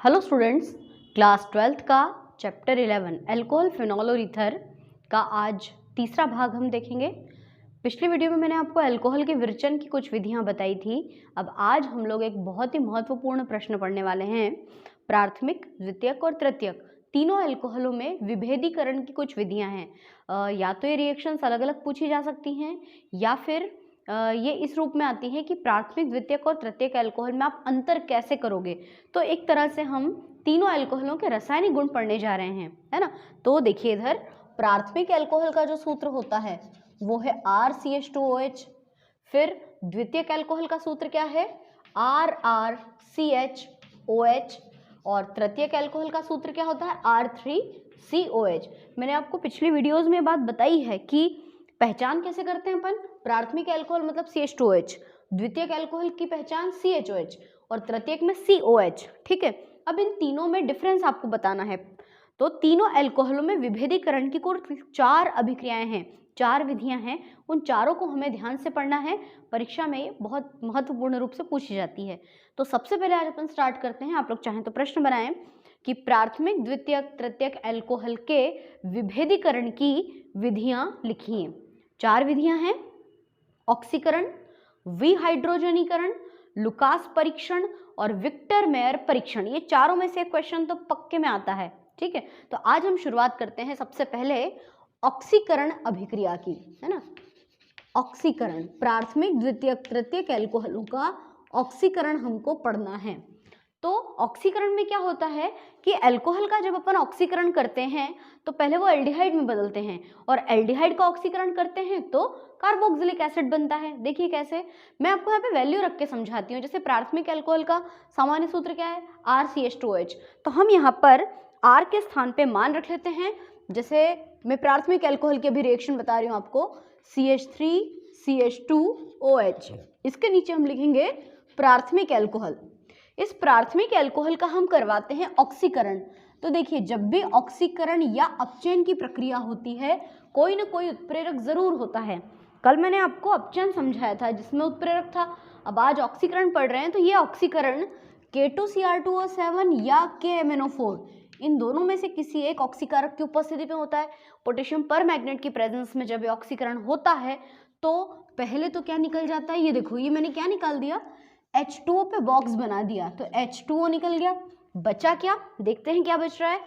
Hello students, class 12th का chapter 11 alcohol phenol और ether का आज तीसरा भाग हम देखेंगे। पिछली वीडियो में मैंने आपको अल्कोहल के विरचन की कुछ विधियां बताई थी। अब आज हम लोग एक बहुत ही महत्वपूर्ण प्रश्न पढ़ने वाले हैं। प्राथमिक, द्वितीयक और तृतीयक तीनों अल्कोहलों में विभेदीकरण की कुछ विधियां हैं। या तो ये रिएक्शंस अलग अलग पूछी जा सकती हैं या फिर ये इस रूप में आती है कि प्राथमिक, द्वितीयक और तृतीयक अल्कोहल में आप अंतर कैसे करोगे। तो एक तरह से हम तीनों अल्कोहलों के रासायनिक गुण पढ़ने जा रहे हैं, है ना। तो देखिए इधर प्राथमिक अल्कोहल का जो सूत्र होता है वो है RCH2OH। फिर द्वितीयक अल्कोहल का सूत्र क्या है RrCHOH। और तृतीयक अल्कोहल का सूत्र क्या होता है R3COH। मैंने आपको पिछली वीडियोस में बात बताई है कि पहचान कैसे करते हैं अपन। प्राथमिक अल्कोहल मतलब CH2OH, द्वितीयक अल्कोहल की पहचान CHOH और तृतीयक में COH। ठीक है, अब इन तीनों में डिफरेंस आपको बताना है। तो तीनों अल्कोहलों में विभेदीकरण की कुल 4 अभिक्रियाएं हैं, 4 विधियां हैं। उन चारों को हमें ध्यान से पढ़ना है, परीक्षा में बहुत महत्वपूर्ण रूप से पूछी जाती है। तो सबसे पहले आज अपन स्टार्ट करते हैं। आप लोग चाहें तो प्रश्न बनाएं कि प्राथमिक, द्वितीयक, तृतीयक अल्कोहल के विभेदीकरण की विधियां लिखिए। 4 विधियां हैं, ऑक्सीकरण, विहाइड्रोजनीकरण, लुकास परीक्षण और विक्टर मेयर परीक्षण। ये चारों में से एक क्वेश्चन तो पक्के में आता है। ठीक है, तो आज हम शुरुआत करते हैं सबसे पहले ऑक्सीकरण अभिक्रिया की, है ना। ऑक्सीकरण, प्राथमिक, द्वितीयक, तृतीयक अल्कोहलों का ऑक्सीकरण हमको पढ़ना है। तो ऑक्सीकरण में क्या होता है कि अल्कोहल का जब अपन ऑक्सीकरण करते हैं तो पहले वो एल्डिहाइड में बदलते हैं, और एल्डिहाइड का ऑक्सीकरण करते हैं तो कार्बोक्सिलिक एसिड बनता है। देखिए कैसे, मैं आपको यहाँ पे वैल्यू रख के समझाती हूँ। जैसे प्राथमिक अल्कोहल का सामान्य सूत्र क्या है RCH2OH, तो हम यहाँ पर R के स्थान पे मान रख लेते हैं। जैसे मैं प्राथमिक अल्कोहल के भी रिएक्शन बता रही हूँ आपको, CH3CH2OH, इसके नीचे हम लिखेंगे प्राथमिक अल्कोहल। इस प्राथमिक अल्कोहल का हम करवाते हैं ऑक्सीकरण। तो देखिए, जब भी ऑक्सीकरण या अपचयन की प्रक्रिया होती है कोई ना कोई उत्प्रेरक जरूर होता है। कल मैंने आपको अपचयन समझाया था जिसमें उत्प्रेरक था। अब आज ऑक्सीकरण पढ़ रहे हैं तो ये ऑक्सीकरण K2Cr2O7 या KMnO4, इन दोनों में से किसी एक ऑक्सीकारक की उपस्थिति में होता है। पोटेशियम पर मैग्नेट की प्रेजेंस में जब ये ऑक्सीकरण होता है तो पहले तो क्या निकल जाता है, ये देखो, ये मैंने क्या निकाल दिया, H2O पे बॉक्स बना दिया तो H2O निकल गया। बचा क्या, देखते हैं क्या बच रहा है,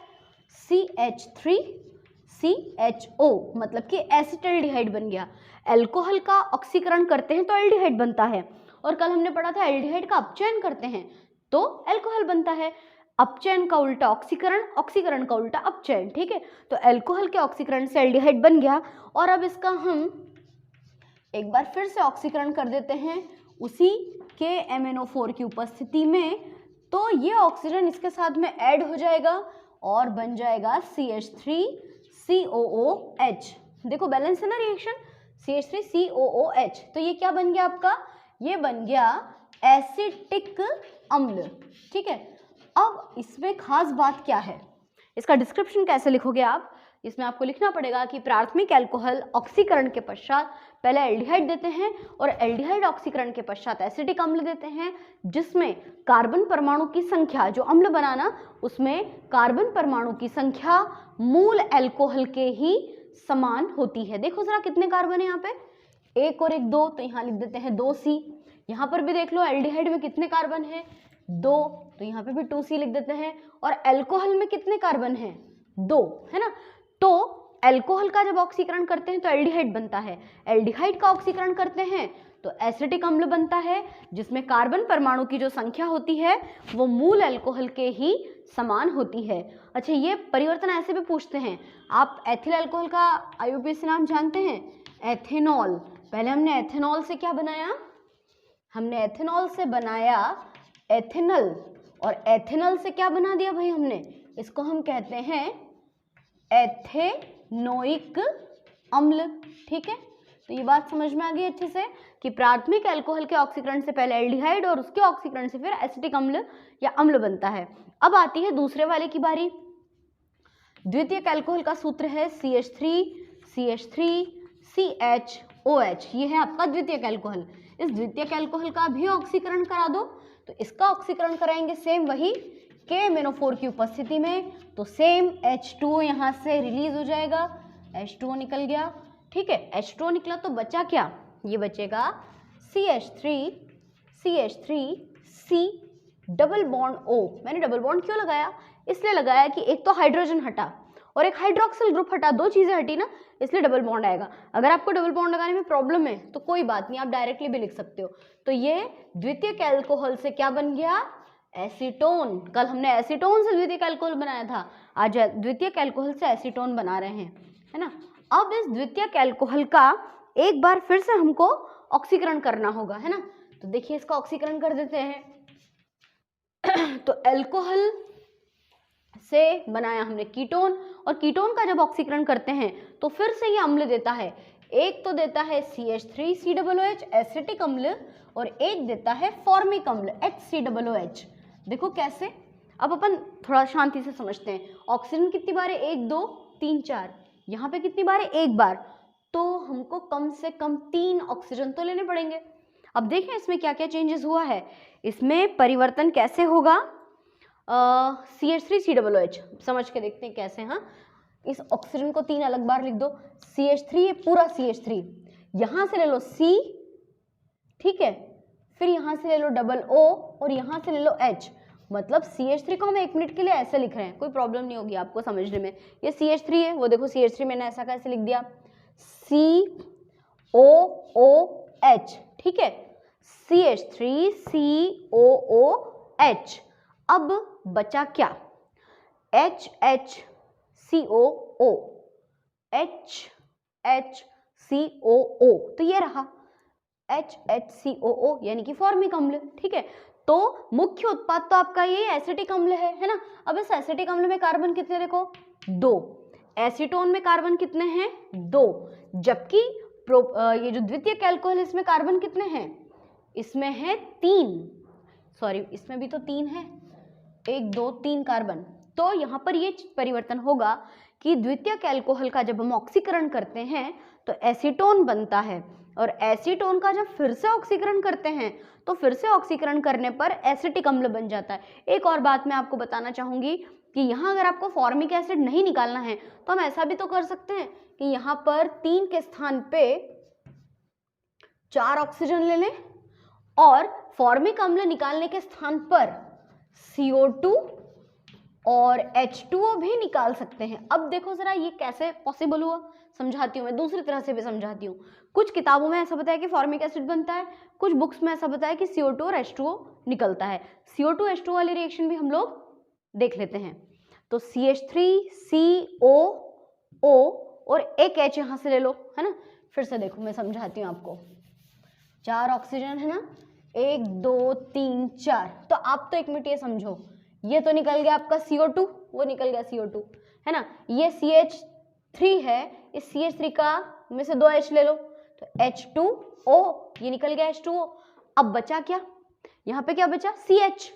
CH3CHO, मतलब कि एसिटाल्डिहाइड बन गया। अल्कोहल का ऑक्सीकरण करते हैं तो एल्डिहाइड बनता है, और कल हमने पढ़ा था एल्डिहाइड का अपचयन करते हैं तो अल्कोहल बनता है। अपचयन का उल्टा ऑक्सीकरण, ऑक्सीकरण का उल्टा अपचयन। ठीक है, तो अल्कोहल के ऑक्सीकरण से एल्डिहाइड बन गया। और अब इसका हम एक बार फिर से ऑक्सीकरण कर देते हैं उसी KMnO4 की उपस्थिति में, तो ये ऑक्सीजन इसके साथ में ऐड हो जाएगा और बन जाएगा CH3COOH। देखो बैलेंस है ना रिएक्शन, CH3COOH। तो ये क्या बन गया आपका, ये बन गया एसिटिक अम्ल। ठीक है, अब इसमें खास बात क्या है, इसका डिस्क्रिप्शन कैसे लिखोगे आप। इसमें आपको लिखना पड़ेगा कि प्राथमिक अल्कोहल ऑक्सीकरण के पश्चात पहले एल्डिहाइड देते हैं और एल्डिहाइड ऑक्सीकरण के पश्चात एसिटिक अम्ल देते हैं, जिसमें कार्बन परमाणु की संख्या, जो अम्ल बनाना उसमें कार्बन परमाणु की संख्या मूल अल्कोहल के ही समान होती है। देखो जरा कितने कार्बन है यहाँ पे, 1 और 1 2, तो यहाँ लिख देते हैं 2C। यहाँ पर भी देख लो एल्डिहाइड में कितने कार्बन है 2, तो यहाँ पे भी 2C लिख देते हैं। और अल्कोहल में कितने कार्बन है 2, है ना। तो अल्कोहल का जब ऑक्सीकरण करते हैं तो एल्डिहाइड बनता है, एल्डिहाइड का ऑक्सीकरण करते हैं तो एसिटिक अम्ल बनता है, जिसमें कार्बन परमाणु की जो संख्या होती है वो मूल अल्कोहल के ही समान होती है। अच्छा, ये परिवर्तन ऐसे भी पूछते हैं, आप एथिल अल्कोहल का IUPAC नाम जानते हैं, एथेनॉल। पहले हमने एथेनॉल से क्या बनाया, हमने एथेनॉल से बनाया एथेनल, और एथेनल से क्या बना दिया भाई हमने, इसको हम कहते हैं एथेनोइक अम्ल। ठीक है, तो ये बात समझ में आ गई अच्छे से कि प्राथमिक अल्कोहल के ऑक्सीकरण से पहले एल्डिहाइड और उसके ऑक्सीकरण से फिर एसिटिक अम्ल या अम्ल बनता है। अब आती है दूसरे वाले की बारी। द्वितीयक अल्कोहल का सूत्र है CH3CH3CHOH, ये है आपका द्वितीयक अल्कोहल। इस द्वितीयक अल्कोहल का भी ऑक्सीकरण करा दो, तो इसका ऑक्सीकरण कराएंगे सेम वही KMnO4 की उपस्थिति में, तो सेम H2O यहाँ से रिलीज हो जाएगा, H2O निकल गया, ठीक है। H2O निकला तो बचा क्या, ये बचेगा CH3C डबल बॉन्ड O। मैंने डबल बॉन्ड क्यों लगाया, इसलिए लगाया कि एक तो हाइड्रोजन हटा और एक हाइड्रोक्सिल ग्रुप हटा, दो चीजें हटी ना, इसलिए डबल बॉन्ड आएगा। अगर आपको डबल बॉन्ड लगाने में प्रॉब्लम है तो कोई बात नहीं, आप डायरेक्टली भी लिख सकते हो। तो ये द्वितीयक एल्कोहल से क्या बन गया, एसीटोन। कल हमने एसीटोन से द्वितीयक एल्कोहल बनाया था, आज द्वितीयक एल्कोहल से एसीटोन बना रहे हैं, है ना। अब इस द्वितीयक एल्कोहल का एक बार फिर से हमको ऑक्सीकरण करना होगा, है ना। तो देखिए इसका ऑक्सीकरण कर देते हैं। तो एल्कोहल से बनाया हमने कीटोन, और कीटोन का जब ऑक्सीकरण करते हैं तो फिर से ये अम्ल देता है, एक तो देता है CH3COOH एसिटिक अम्ल, और एक देता है फॉर्मिक अम्ल HCOOH। देखो कैसे, अब अपन थोड़ा शांति से समझते हैं। ऑक्सीजन कितनी बार है, 1 2 3 4, यहाँ पे कितनी बार है, 1 बार, तो हमको कम से कम 3 ऑक्सीजन तो लेने पड़ेंगे। अब देखें इसमें क्या क्या चेंजेस हुआ है, इसमें परिवर्तन कैसे होगा। CH3COOH समझ के देखते हैं कैसे। हाँ, इस ऑक्सीजन को 3 अलग बार लिख दो, CH3 पूरा CH3, यहाँ से ले लो C, ठीक है, फिर यहाँ से ले लो डबल O और यहाँ से ले लो H। मतलब CH3 को हम 1 मिनट के लिए ऐसे लिख रहे हैं, कोई प्रॉब्लम नहीं होगी आपको समझने में। ये CH3 है, वो देखो CH3 मैंने ऐसा कैसे लिख दिया, COOH, ठीक है, CH3COOH। अब बचा क्या, HCOO, HCOO, तो ये रहा HCOO यानी कि फॉर्मिक अम्ल, ठीक है। तो मुख्य उत्पाद तो आपका ये एसिटिक अम्ल है ना। अब इस एसिटिक अम्ल में कार्बन कितने, देखो 2, एसीटोन में कार्बन कितने हैं, 2, जबकि ये जो द्वितीयक एल्कोहल इसमें कार्बन कितने हैं, इसमें है 3, सॉरी इसमें भी तो 3 है, 1 2 3 कार्बन। तो यहाँ पर ये परिवर्तन होगा कि द्वितीयक एल्कोहल का जब हम ऑक्सीकरण करते हैं तो एसीटोन बनता है, और एसीटोन का जब फिर से ऑक्सीकरण करते हैं तो फिर से ऑक्सीकरण करने पर एसिटिक अम्ल बन जाता है। एक और बात मैं आपको बताना चाहूंगी कि यहाँ अगर आपको फॉर्मिक एसिड नहीं निकालना है तो हम ऐसा भी तो कर सकते हैं कि यहाँ पर 3 के स्थान पे 4 ऑक्सीजन ले लें, और फॉर्मिक अम्ल निकालने के स्थान पर CO2 और H2O भी निकाल सकते हैं। अब देखो जरा ये कैसे पॉसिबल हुआ, समझाती हूँ मैं, दूसरी तरह से भी समझाती हूँ। कुछ किताबों में ऐसा बताया कि फॉर्मिक एसिड बनता है, कुछ बुक्स में ऐसा बताया कि CO2 और H2O निकलता है। CO2 H2O वाली रिएक्शन भी हम लोग देख लेते हैं। तो CH3COO और एक H यहाँ से ले लो, है ना। फिर से देखो मैं समझाती हूँ आपको, 4 ऑक्सीजन है ना, 1 2 3 4, तो आप तो 1 मिनट ये समझो, ये तो निकल गया आपका CO2, वो निकल गया CO2, है ना। ये CH3 है, इस CH3 का में से 2 H ले लो, तो H2O, ये निकल गया H2O। अब बचा क्या, यहाँ पे क्या बचा, CH,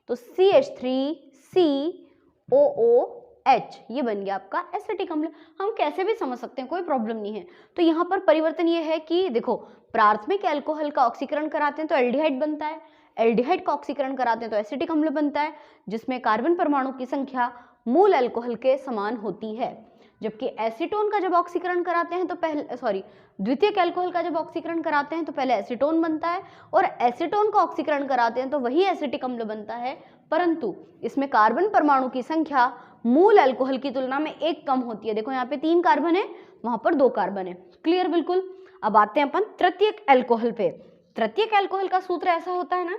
तो CH3COOH, ये बन गया आपका एसिटिक अम्ल। हम कैसे भी समझ सकते हैं, कोई प्रॉब्लम नहीं है। तो यहाँ पर परिवर्तन ये है कि देखो, प्राथमिक एल्कोहल का ऑक्सीकरण कराते हैं तो एल्डिहाइड बनता है, एल्डिहाइड का ऑक्सीकरण कराते हैं तो एसिटिक अम्ल बनता है, जिसमें कार्बन परमाणु की संख्या मूल एल्कोहल के समान होती है। जबकि एसीटोन का जब ऑक्सीकरण कराते हैं तो पहले द्वितीयक एल्कोहल का जब ऑक्सीकरण कराते हैं तो पहले एसीटोन बनता है, और एसीटोन का ऑक्सीकरण कराते हैं तो वही एसिटिक अम्ल बनता है, परंतु इसमें कार्बन परमाणु की संख्या मूल एल्कोहल की तुलना में 1 कम होती है। देखो यहाँ पे 3 कार्बन है, वहां पर 2 कार्बन है, क्लियर बिल्कुल। अब आते हैं अपन तृतीयक एल्कोहल पे। तृतीयक एल्कोहल का सूत्र ऐसा होता है ना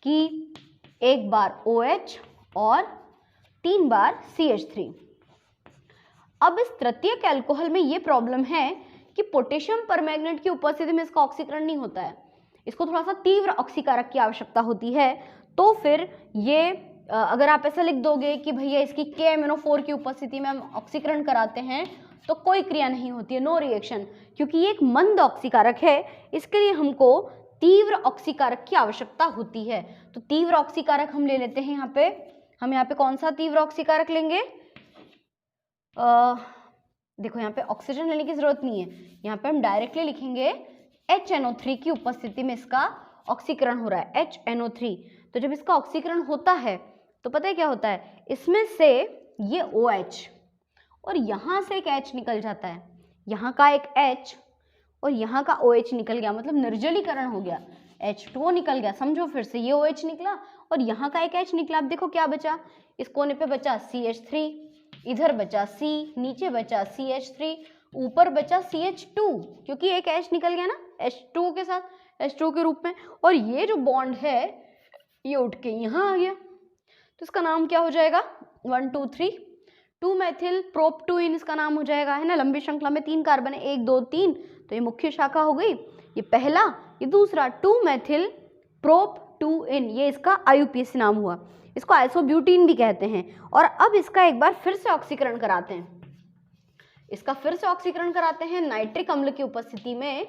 कि 1 बार OH और 3 बार CH3। अब इस तृतीयक एल्कोहल में ये प्रॉब्लम है कि पोटेशियम परमैंगनेट की उपस्थिति में इसका ऑक्सीकरण नहीं होता है, इसको थोड़ा सा तीव्र ऑक्सीकारक की आवश्यकता होती है। तो फिर ये अगर आप ऐसा लिख दोगे कि भैया इसकी KMnO4 की उपस्थिति में हम ऑक्सीकरण कराते हैं तो कोई क्रिया नहीं होती है, नो रिएक्शन, क्योंकि ये एक मंद ऑक्सीकारक है, इसके लिए हमको तीव्र ऑक्सीकारक की आवश्यकता होती है। तो तीव्र ऑक्सीकारक हम ले लेते हैं यहाँ पे, हम यहाँ पे कौन सा तीव्र ऑक्सीकारक लेंगे, देखो यहाँ पे ऑक्सीजन लेने की जरूरत नहीं है, यहाँ पे हम डायरेक्टली लिखेंगे HNO3 की उपस्थिति में इसका ऑक्सीकरण हो रहा है, HNO3। तो जब इसका ऑक्सीकरण होता है तो पता है क्या होता है, इसमें से ये OH और यहाँ से एक H निकल जाता है, यहाँ का एक H और यहाँ का OH निकल गया, मतलब निर्जलीकरण हो गया, H2O निकल गया। समझो फिर से, ये OH निकला और यहाँ का एक H निकला। अब देखो क्या बचा, इस कोने पे बचा CH3, इधर बचा C, नीचे बचा CH3, ऊपर बचा CH2, क्योंकि एक H निकल गया ना H2O के साथ, H2O के रूप में। और ये जो बॉन्ड है ये उठ के यहाँ आ गया, तो इसका नाम क्या हो जाएगा, 1 2 3 2 मेथिल प्रोप-2-इन इसका नाम हो जाएगा, है ना। लंबी श्रृंखला में 3 कार्बन है, 1 2 3, तो ये मुख्य शाखा हो गई, ये पहला, ये दूसरा, 2 मेथिल प्रोप-2-इन, ये इसका IUPAC नाम हुआ। इसको आइसोब्यूटीन भी कहते हैं। और अब इसका एक बार फिर से ऑक्सीकरण कराते हैं, इसका फिर से ऑक्सीकरण कराते हैं नाइट्रिक अम्ल की उपस्थिति में,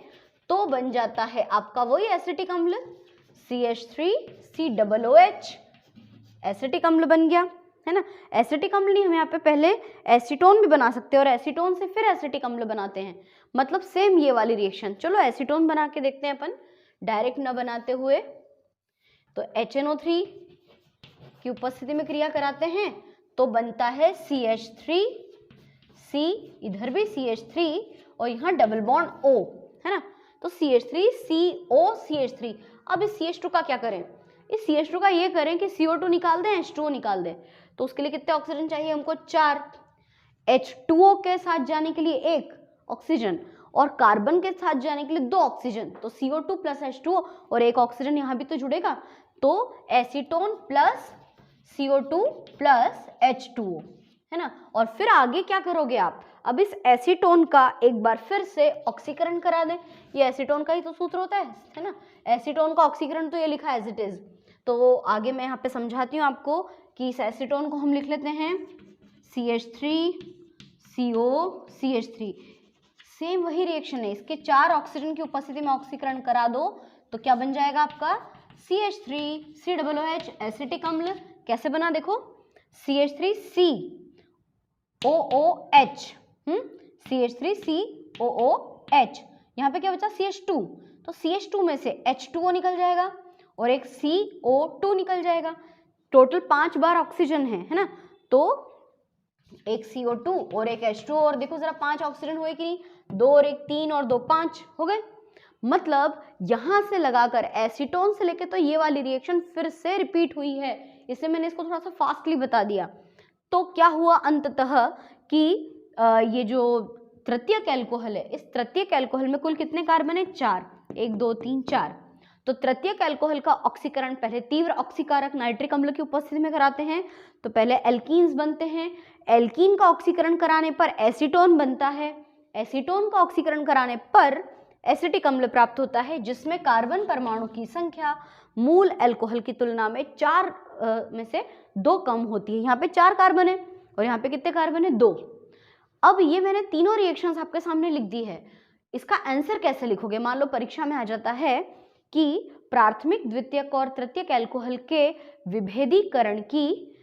तो बन जाता है आपका वही एसिटिक अम्ल, CH3COOH, एसिटिक अम्ल बन गया, है ना। एसिटिक अम्ल नहीं, हम यहाँ पे पहले एसीटोन भी बना सकते हैं और एसीटोन से फिर एसिटिक अम्ल बनाते हैं, मतलब सेम ये वाली रिएक्शन। चलो एसीटोन बना के देखते हैं अपन, डायरेक्ट न बनाते हुए। तो HNO3 की उपस्थिति में क्रिया कराते हैं तो बनता है CH3C, इधर भी CH3 और यहाँ डबल बॉन्ड O, है ना। तो CH3CO CH3। अब इस CH2 का क्या करें, इस CH2 का ये करें कि CO2 निकाल दें, H2O निकाल दें। तो उसके लिए कितने ऑक्सीजन चाहिए हमको, 4। H2O के साथ जाने के लिए 1 ऑक्सीजन और कार्बन के साथ जाने के लिए 2 ऑक्सीजन, तो CO2 प्लस H2O और 1 ऑक्सीजन यहाँ भी तो जुड़ेगा, तो acetone plus CO2 plus H2O, है ना। और फिर आगे क्या करोगे आप, अब इस एसीटोन का एक बार फिर से ऑक्सीकरण करा दें, ये एसीटोन का ही तो सूत्र होता है ना। एसीटोन का ऑक्सीकरण तो ये लिखा एज इट इज, तो आगे मैं यहाँ पे समझाती हूँ आपको कि इस एसीटोन को हम लिख लेते हैं CH3CO CH3। सेम वही रिएक्शन है, इसके 4 ऑक्सीजन की उपस्थिति में ऑक्सीकरण करा दो तो क्या बन जाएगा आपका CH3COOH एसिटिक अम्ल। कैसे बना देखो, CH3COOH, CH3COOH, यहाँ पे क्या बचा CH2, तो CH2 में से H2O निकल जाएगा और एक CO2 निकल जाएगा। टोटल 5 बार ऑक्सीजन है ना, तो एक CO2 और एक H2O, और देखो जरा 5 ऑक्सीजन हुए कि नहीं, 2 और 1 3 और 2 5 हो गए। मतलब यहां से लगाकर एसीटोन से लेके तो ये वाली रिएक्शन फिर से रिपीट हुई है, इसलिए मैंने इसको थोड़ा सा फास्टली बता दिया। तो क्या हुआ अंततः कि ये जो तृतीयक एल्कोहल है, इस तृतीयक एल्कोहल में कुल कितने कार्बन है, 4, 1 2 3 4। तो तृतीयक एल्कोहल का ऑक्सीकरण पहले तीव्र ऑक्सीकारक नाइट्रिक अम्ल की उपस्थिति में कराते हैं, तो पहले एल्कीन्स बनते हैं, एल्कीन का ऑक्सीकरण कराने पर एसीटोन बनता है, एसीटोन का ऑक्सीकरण कराने पर एसिटिक अम्ल प्राप्त होता है, जिसमें कार्बन परमाणु की संख्या मूल एल्कोहल की तुलना में 4 में से 2 कम होती है। यहाँ पे 4 कार्बन है और यहाँ पे कितने कार्बन है, 2। अब ये मैंने तीनों रिएक्शंस आपके सामने लिख दी है, इसका आंसर कैसे लिखोगे। मान लो परीक्षा में आ जाता है कि प्राथमिक द्वितीयक और तृतीयक एल्कोहल के विभेदीकरण की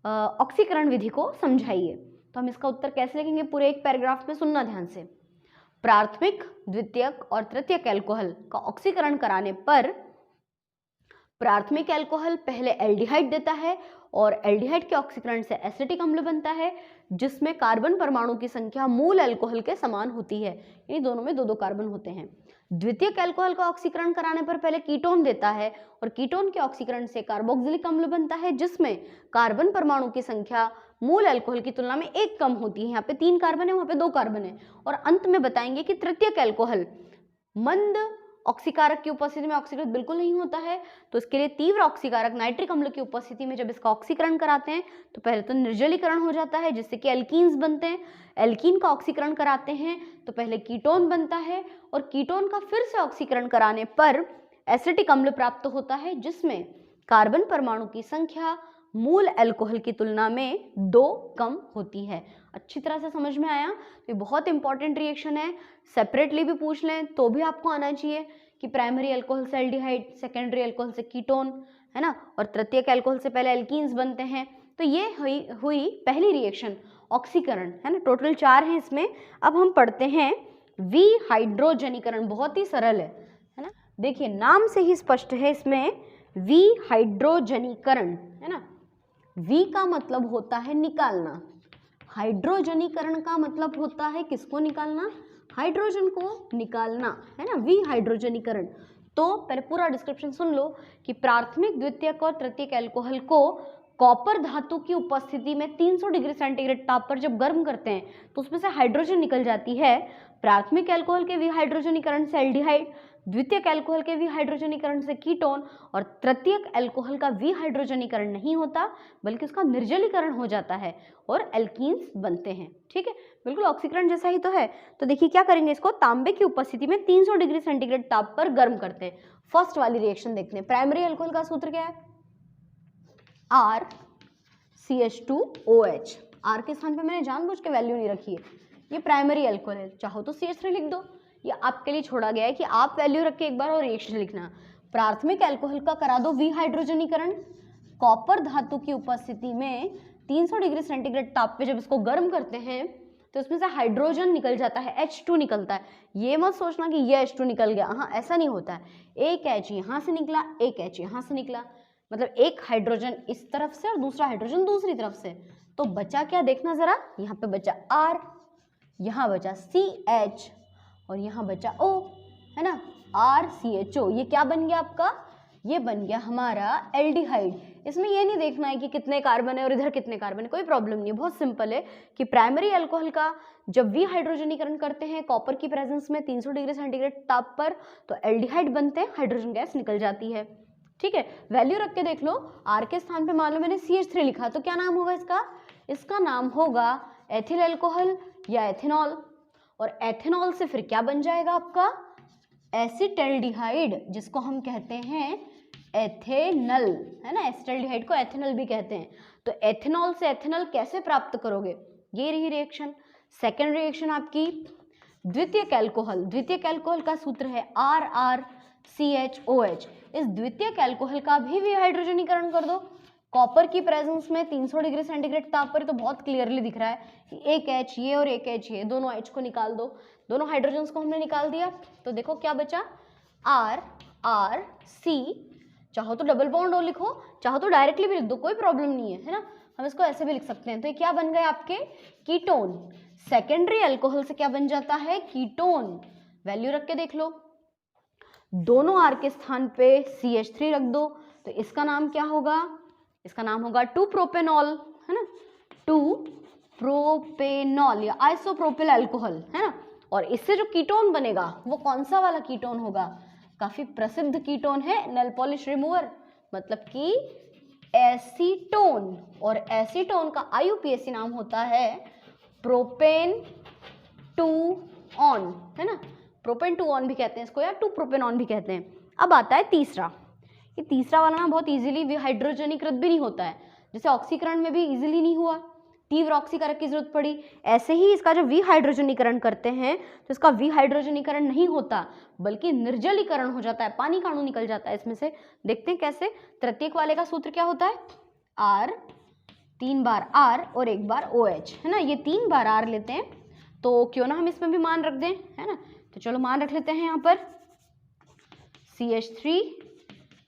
ऑक्सीकरण विधि को समझाइए, तो हम इसका उत्तर कैसे लिखेंगे, पूरे एक पैराग्राफ में सुनना ध्यान से। प्राथमिक द्वितीयक और तृतीयक एल्कोहल का ऑक्सीकरण कराने पर प्राथमिक एल्कोहल पहले एल्डिहाइड देता है और एल्डिहाइड के ऑक्सीकरण से एसिटिक अम्ल बनता है, जिसमें कार्बन परमाणु की संख्या मूल एल्कोहल के समान होती है, यानी दोनों में 2-2 कार्बन होते हैं। द्वितीयक एल्कोहल का ऑक्सीकरण कराने पर पहले कीटोन देता है और कीटोन के ऑक्सीकरण से कार्बोक्सिलिक अम्ल बनता है, जिसमें कार्बन परमाणु की संख्या मूल अल्कोहल की तुलना में 1 कम होती है। यहाँ पे 3 कार्बन है, वहाँ पे 2 कार्बन है। और अंत में बताएंगे कि तृतीयक एल्कोहल मंद ऑक्सीकारक की उपस्थिति में ऑक्सीकृत बिल्कुल नहीं होता है, तो इसके लिए तीव्र ऑक्सीकारक नाइट्रिक अम्ल की उपस्थिति में जब इसका ऑक्सीकरण कराते हैं तो पहले तो निर्जलीकरण हो जाता है, जिससे कि एल्कीन्स बनते हैं। एल्कीन का ऑक्सीकरण कराते हैं तो पहले कीटोन बनता है और कीटोन का फिर से ऑक्सीकरण कराने पर एसिटिक अम्ल प्राप्त होता है, जिसमें कार्बन परमाणु की संख्या मूल अल्कोहल की तुलना में 2 कम होती है। अच्छी तरह से समझ में आया। तो ये बहुत इंपॉर्टेंट रिएक्शन है, सेपरेटली भी पूछ लें तो भी आपको आना चाहिए कि प्राइमरी अल्कोहल से एल्डिहाइड, सेकेंडरी अल्कोहल से कीटोन, है ना, और तृतीयक अल्कोहल से पहले एल्कीन्स बनते हैं। तो ये हुई पहली रिएक्शन ऑक्सीकरण, है ना। टोटल 4 हैं इसमें। अब हम पढ़ते हैं विहाइड्रोजनीकरण, बहुत ही सरल है ना। देखिए नाम से ही स्पष्ट है, इसमें विहाइड्रोजनीकरण, है ना। वी का मतलब होता है निकालना, हाइड्रोजनीकरण का मतलब होता है किसको निकालना, हाइड्रोजन को निकालना, है ना, वी हाइड्रोजनीकरण। तो पहले पूरा डिस्क्रिप्शन सुन लो कि प्राथमिक, द्वितीयक और तृतीयक एल्कोहल को कॉपर धातु की उपस्थिति में 300 डिग्री सेंटीग्रेड ताप पर जब गर्म करते हैं तो उसमें से हाइड्रोजन निकल जाती है। प्राथमिक एल्कोहल के विहाइड्रोजनीकरण से एल्डिहाइड, द्वितीयक एल्कोहल के विहाइड्रोजनीकरण से कीटोन और तृतीयक एल्कोहल का विहाइड्रोजनीकरण नहीं होता बल्कि उसका निर्जलीकरण हो जाता है और एल्कीन्स बनते हैं। ठीक है, बिल्कुल ऑक्सीकरण जैसा ही तो है। तो देखिए क्या करेंगे, इसको तांबे की उपस्थिति में 300 डिग्री सेंटीग्रेड ताप पर गर्म करते हैं। फर्स्ट वाली रिएक्शन देखते हैं। प्राइमरी अल्कोहल का सूत्र क्या है, RCH2OH। R के स्थान पे मैंने जानबूझ के वैल्यू नहीं रखी है, ये प्राइमरी अल्कोहल है, चाहो तो CH3 लिख दो, ये आपके लिए छोड़ा गया है कि आप वैल्यू रख के एक बार और रिएक्शन लिखना। प्राथमिक अल्कोहल का करा दो विहाइड्रोजनीकरण, कॉपर धातु की उपस्थिति में 300 डिग्री सेंटीग्रेड ताप पे जब इसको गर्म करते हैं तो इसमें से हाइड्रोजन निकल जाता है, H2 निकलता है। ये मत सोचना कि ये H2 निकल गया, हाँ ऐसा नहीं होता है। एक H यहाँ से निकला, एक H यहाँ से निकला, मतलब एक हाइड्रोजन इस तरफ से और दूसरा हाइड्रोजन दूसरी तरफ से। तो बचा क्या देखना जरा, यहाँ पे बचा R, यहाँ बचा CH और यहाँ बचा O, है ना, RCHO। ये क्या बन गया आपका, ये बन गया हमारा एल्डिहाइड। इसमें ये नहीं देखना है कि कितने कार्बन है और इधर कितने कार्बन है, कोई प्रॉब्लम नहीं है, बहुत सिंपल है कि प्राइमरी अल्कोहल का जब विहाइड्रोजनीकरण करते हैं कॉपर की प्रेजेंस में 300 डिग्री सेंटीग्रेड ताप पर तो एल्डिहाइड बनते हैं, हाइड्रोजन गैस निकल जाती है। ठीक है, वैल्यू रख के देख लो। R के स्थान पे मान लो मैंने CH3 लिखा तो क्या नाम होगा इसका, इसका नाम होगा एथिल अल्कोहल या एथेनॉल, और एथेनॉल से फिर क्या बन जाएगा आपका एसिटल्डिहाइड, जिसको हम कहते हैं एथेनल, है ना, एसिटल्डिहाइड को एथेनल भी कहते हैं। तो एथेनॉल से एथेनल कैसे प्राप्त करोगे, ये रही रिएक्शन। सेकेंड रिएक्शन आपकी द्वितीयक एल्कोहल, द्वितीयक एल्कोहल का सूत्र है RRCHOH। इस द्वितीयक एल्कोहल का भी विहाइड्रोजनीकरण कर दो कॉपर की प्रेजेंस में 300 डिग्री सेंटीग्रेड ताप पर। तो बहुत क्लियरली दिख रहा है कि एक H ये और एक H ये, दोनों H को निकाल दो, दोनों हाइड्रोजन्स को हमने निकाल दिया। तो देखो क्या बचा, RRC, चाहो तो डबल बॉन्ड O लिखो, चाहो तो डायरेक्टली भी लिख दो, कोई प्रॉब्लम नहीं है, है ना, हम इसको ऐसे भी लिख सकते हैं। तो ये क्या बन गए आपके कीटोन। सेकेंडरी अल्कोहल से क्या बन जाता है, कीटोन। वैल्यू रख के देख लो, दोनों R के स्थान पे CH3 रख दो तो इसका नाम क्या होगा, इसका नाम होगा 2-प्रोपेनॉल, है ना, 2-प्रोपेनॉल या आइसोप्रोपिल अल्कोहल, है ना। और इससे जो कीटोन बनेगा वो कौन सा वाला कीटोन होगा, काफी प्रसिद्ध कीटोन है, नेल पॉलिश रिमूवर, मतलब कि एसीटोन। और एसीटोन का IUPAC नाम होता है प्रोपेन 2-ऑन, है ना, प्रोपेन 2-ऑन भी कहते हैं इसको या 2-प्रोपेनॉन भी कहते हैं। अब आता है तीसरा, ये तीसरा वाला ना बहुत इजीली विहाइड्रोजनीकृत भी नहीं होता है, जैसे ऑक्सीकरण में भी इजीली नहीं हुआ, तीव्र ऑक्सीकारक की जरूरत पड़ी, ऐसे ही इसका जब विहाइड्रोजनीकरण करते हैं तो इसका विहाइड्रोजनीकरण नहीं होता बल्कि निर्जलीकरण हो जाता है, पानी का अणु निकल जाता है इसमें से। देखते हैं कैसे। तृतीयक वाले का सूत्र क्या होता है, R, 3 बार R और 1 बार OH, है ना, ये 3 बार R लेते हैं तो क्यों ना हम इसमें भी मान रख दें, है ना। तो चलो मान रख लेते हैं यहाँ पर CH3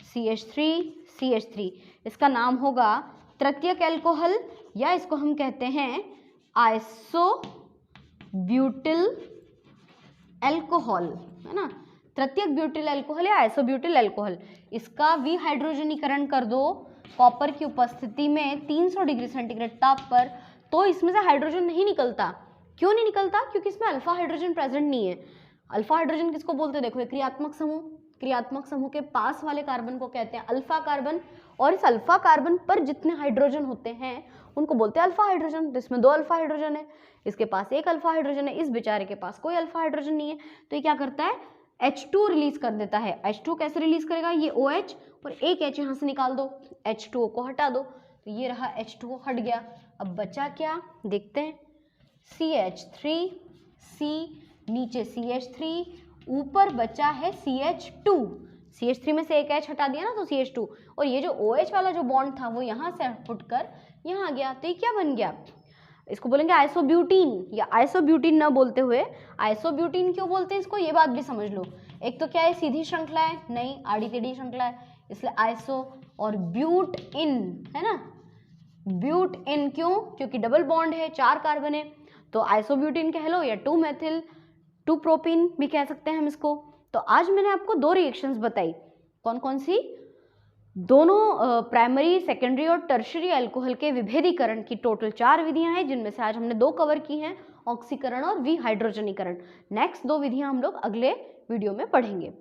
CH3 CH3, इसका नाम होगा तृतीयक एल्कोहल या इसको हम कहते हैं आइसोब्यूटिल अल्कोहल, है ना, तृतीयक ब्यूटिल अल्कोहल या आइसोब्यूटिल अल्कोहल। इसका विहाइड्रोजनीकरण कर दो कॉपर की उपस्थिति में 300 डिग्री सेंटीग्रेड ताप पर तो इसमें से हाइड्रोजन नहीं निकलता। क्यों नहीं निकलता, क्योंकि इसमें अल्फा हाइड्रोजन प्रेजेंट नहीं है। अल्फा हाइड्रोजन किसको बोलते हैं, देखो क्रियात्मक समूह, क्रियात्मक समूह के पास वाले कार्बन को कहते हैं अल्फा कार्बन, और इस अल्फा कार्बन पर जितने हाइड्रोजन होते हैं उनको बोलते हैं अल्फा हाइड्रोजन। तो इसमें 2 अल्फा हाइड्रोजन है, इसके पास 1 अल्फा हाइड्रोजन है, इस बेचारे के पास कोई अल्फा हाइड्रोजन नहीं है। तो ये क्या करता है, H2 रिलीज कर देता है। H2 कैसे रिलीज करेगा, ये OH और एक H यहाँ से निकाल दो, H2O को हटा दो, तो ये रहा H2O हट गया। अब बचा क्या देखते हैं, CH3, C नीचे CH3, ऊपर बचा है CH2, CH3 में से एक H हटा दिया ना तो CH2, और ये जो OH वाला जो बॉन्ड था वो यहाँ से फुटकर यहाँ आ गया। तो ये क्या बन गया, इसको बोलेंगे आइसोब्यूटीन, या आइसोब्यूटीन न बोलते हुए आइसोब्यूटीन क्यों बोलते हैं इसको, ये बात भी समझ लो। एक तो क्या है, सीधी श्रृंखला है, नहीं आड़ी टेढ़ी श्रृंखला है, इसलिए आइसो, और ब्यूट इन, है ना, ब्यूट इन, क्यों? क्योंकि डबल बॉन्ड है, 4 कार्बन है, तो आइसोब्यूटीन कह लो या 2 मेथिल 2 प्रोपीन भी कह सकते हैं हम इसको। तो आज मैंने आपको 2 रिएक्शंस बताई, कौन कौन सी? दोनों प्राइमरी, सेकेंडरी और टर्शियरी अल्कोहल के विभेदीकरण की टोटल 4 विधियां हैं, जिनमें से आज हमने 2 कवर की हैं, ऑक्सीकरण और विहाइड्रोजनीकरण। नेक्स्ट 2 विधियां हम लोग अगले वीडियो में पढ़ेंगे।